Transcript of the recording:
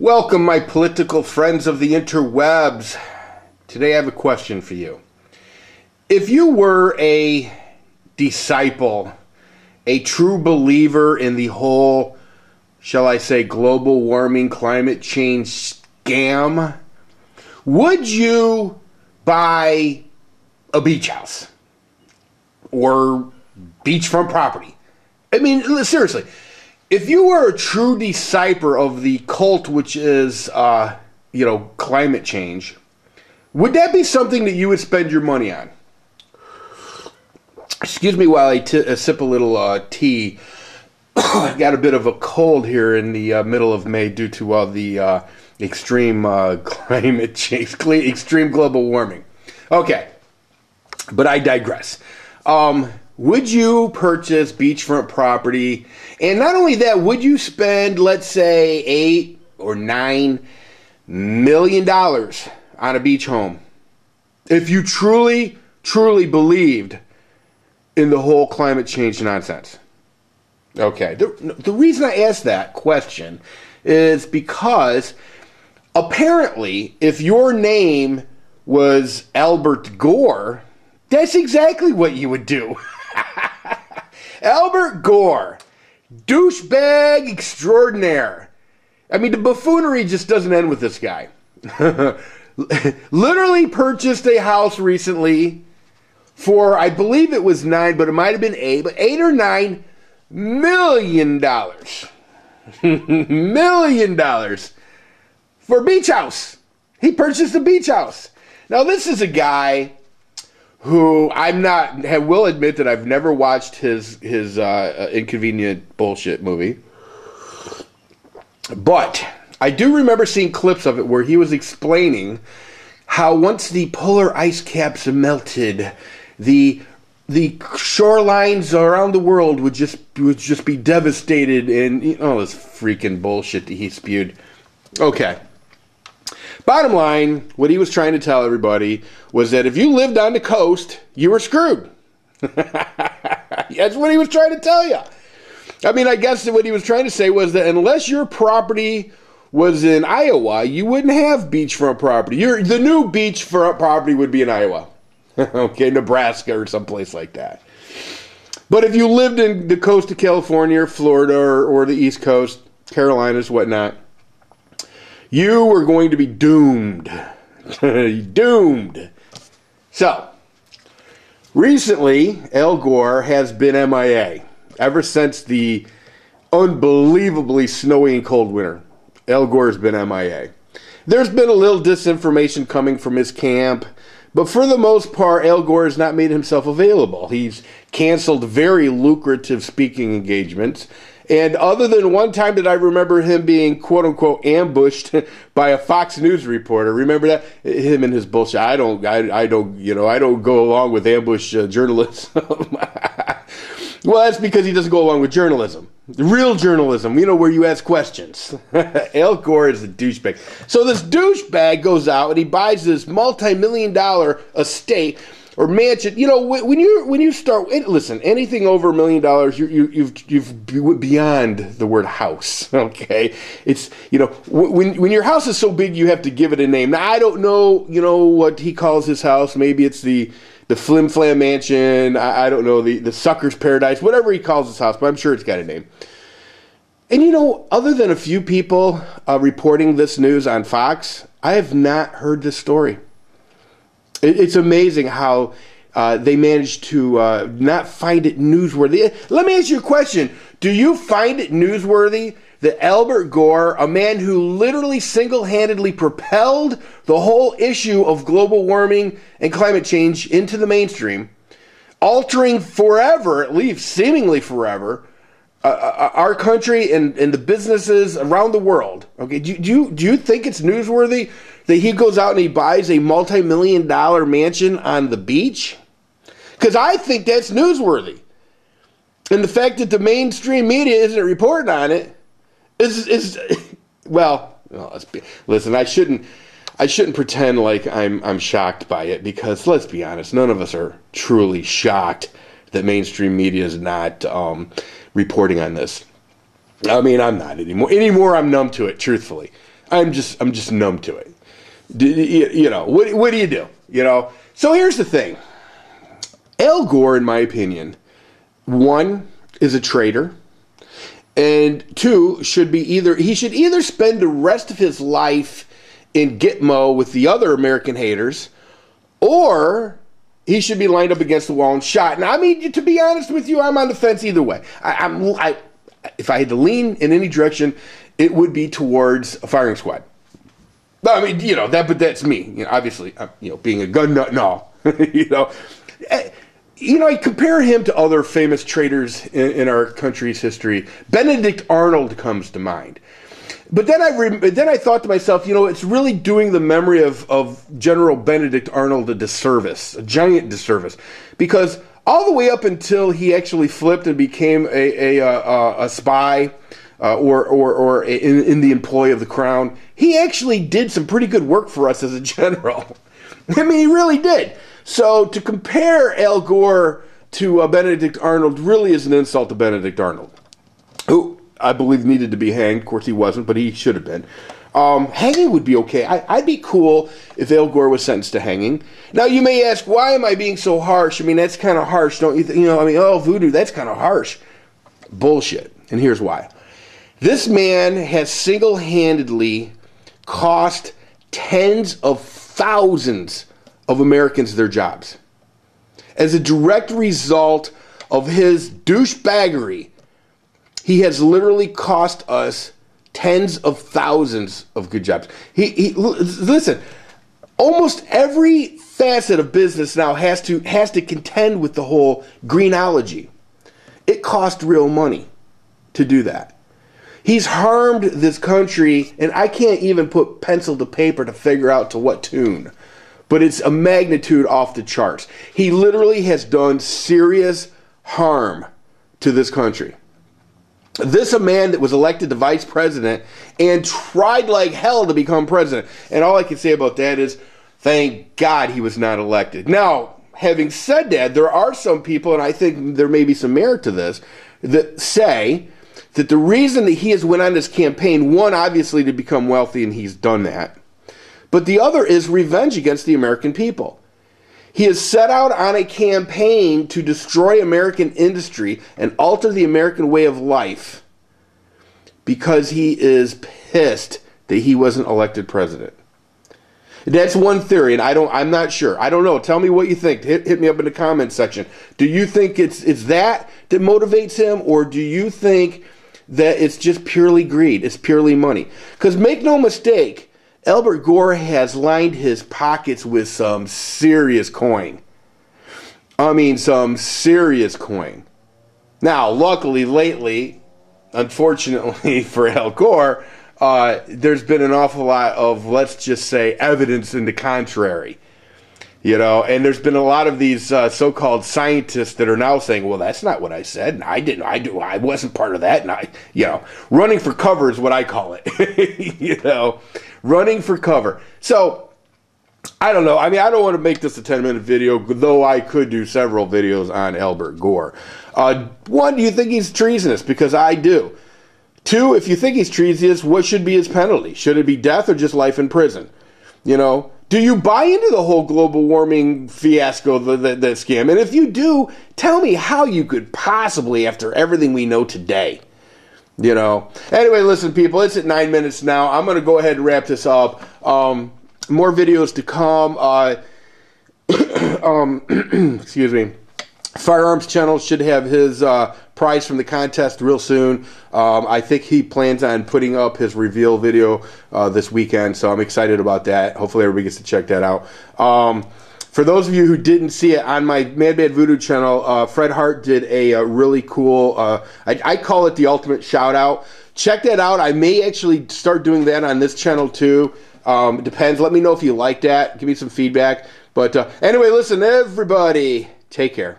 Welcome, my political friends of the interwebs. Today I have a question for you. If you were a disciple, a true believer in the whole, shall I say, global warming, climate change scam, would you buy a beach house or beachfront property? I mean, seriously. If you were a true disciple of the cult, which is, climate change, would that be something that you would spend your money on? Excuse me while I sip a little tea. I got a bit of a cold here in the middle of May due to all the extreme climate change, extreme global warming. Okay, but I digress. Would you purchase beachfront property? And not only that, would you spend, let's say, $8 or $9 million on a beach home if you truly, truly believed in the whole climate change nonsense? Okay, the reason I asked that question is because apparently if your name was Albert Gore, that's exactly what you would do. Albert Gore, douchebag extraordinaire. I mean, the buffoonery just doesn't end with this guy. Literally purchased a house recently for, I believe it was $9, but it might have been $8 or $9 million. $1 million for a beach house. He purchased a beach house. Now, this is a guy who I will admit that I've never watched his inconvenient bullshit movie. But I do remember seeing clips of it where he was explaining how once the polar ice caps melted, the shorelines around the world would just be devastated, and all this freaking bullshit that he spewed. Okay. Bottom line, what he was trying to tell everybody was that if you lived on the coast, you were screwed. That's what he was trying to tell you. I mean, I guess what he was trying to say was that unless your property was in Iowa, you wouldn't have beachfront property. The new beachfront property would be in Iowa. Okay, Nebraska or someplace like that. But if you lived in the coast of California or Florida or the East Coast, Carolinas, whatnot, you were going to be doomed. Doomed. So, recently, Al Gore has been MIA. Ever since the unbelievably snowy and cold winter, Al Gore has been MIA. There's been a little disinformation coming from his camp, but for the most part, Al Gore has not made himself available. He's canceled very lucrative speaking engagements. And other than one time that I remember him being, quote unquote, ambushed by a Fox News reporter, remember that? Him and his bullshit. I don't go along with ambush journalism. Well, that's because he doesn't go along with journalism. Real journalism, where you ask questions. Al Gore is a douchebag. So this douchebag goes out and he buys this multi-million-dollar estate or mansion. When you start, listen, anything over $1 million, you've beyond the word house. Okay, it's when your house is so big, you have to give it a name. Now I don't know, what he calls his house. Maybe it's the Flim Flam Mansion. I don't know, the Sucker's Paradise, whatever he calls his house, but I'm sure it's got a name. And other than a few people reporting this news on Fox, I have not heard this story. It's amazing how they managed to not find it newsworthy. Let me ask you a question. Do you find it newsworthy that Albert Gore, a man who literally single-handedly propelled the whole issue of global warming and climate change into the mainstream, altering forever, at least seemingly forever, our country and the businesses around the world, okay, do you think it's newsworthy that he goes out and he buys a multi-million-dollar mansion on the beach? Because I think that's newsworthy. And the fact that the mainstream media isn't reporting on it is listen, I shouldn't pretend like I'm shocked by it, because let's be honest, none of us are truly shocked that mainstream media is not reporting on this. I mean, I'm not anymore. I'm numb to it, truthfully. I'm just numb to it. You know, what do you do? You know? So here's the thing. Al Gore, in my opinion, one, is a traitor. And two, he should either spend the rest of his life in Gitmo with the other American haters, or he should be lined up against the wall and shot. And I mean, to be honest with you, I'm on the fence either way. If I had to lean in any direction, it would be towards a firing squad. I mean, you know, but that's me. You know, obviously, you know, being a gun nut and all. You know, I compare him to other famous traitors in our country's history. Benedict Arnold comes to mind. But then I thought to myself, you know, it's really doing the memory of General Benedict Arnold a disservice, a giant disservice, because all the way up until he actually flipped and became a spy or in the employ of the crown, he actually did some pretty good work for us as a general. I mean, he really did. So to compare Al Gore to Benedict Arnold really is an insult to Benedict Arnold, who I believe needed to be hanged. Of course, he wasn't, but he should have been. Hanging would be okay. I'd be cool if Al Gore was sentenced to hanging. Now, you may ask, why am I being so harsh? I mean, that's kind of harsh, don't you think? You know, I mean, oh, voodoo, that's kind of harsh. Bullshit. And here's why. This man has single-handedly cost tens of thousands of Americans their jobs. As a direct result of his douchebaggery, he has literally cost us tens of thousands of good jobs. Listen, almost every facet of business now has to contend with the whole greenology. It costs real money to do that. He's harmed this country, and I can't even put pencil to paper to figure out to what tune. But it's a magnitude off the charts. He literally has done serious harm to this country. This a man that was elected to vice president and tried like hell to become president. And all I can say about that is, thank God he was not elected. Now, having said that, there are some people, and I think there may be some merit to this, that say that the reason that he has went on this campaign, one, obviously to become wealthy, and he's done that. But the other is revenge against the American people. He has set out on a campaign to destroy American industry and alter the American way of life because he is pissed that he wasn't elected president. That's one theory, and I'm not sure. I don't know. Tell me what you think. Hit me up in the comments section. Do you think it's that motivates him, or do you think that it's just purely greed? It's purely money? Because make no mistake, Albert Gore has lined his pockets with some serious coin. I mean, some serious coin. Now, luckily, lately, unfortunately for Al Gore, there's been an awful lot of, let's just say, evidence in the contrary. You know, and there's been a lot of these so-called scientists that are now saying, well, that's not what I said. And I wasn't part of that. And running for cover is what I call it. Running for cover. So, I don't know. I mean, I don't want to make this a 10-minute video, though I could do several videos on Albert Gore. One, do you think he's treasonous? Because I do. Two, if you think he's treasonous, what should be his penalty? Should it be death or just life in prison? You know? Do you buy into the whole global warming fiasco, the scam? And if you do, tell me how you could possibly, after everything we know today. You know. Anyway, listen, people, it's at 9 minutes now. I'm going to go ahead and wrap this up. More videos to come. Excuse me. Firearms Channel should have his prize from the contest real soon. I think he plans on putting up his reveal video this weekend, so I'm excited about that. Hopefully everybody gets to check that out. For those of you who didn't see it, on my Mad Bad Voodoo channel, Fred Hart did a really cool, I call it the ultimate shout-out. Check that out. I may actually start doing that on this channel too. It depends. Let me know if you like that. Give me some feedback. But anyway, listen, everybody, take care.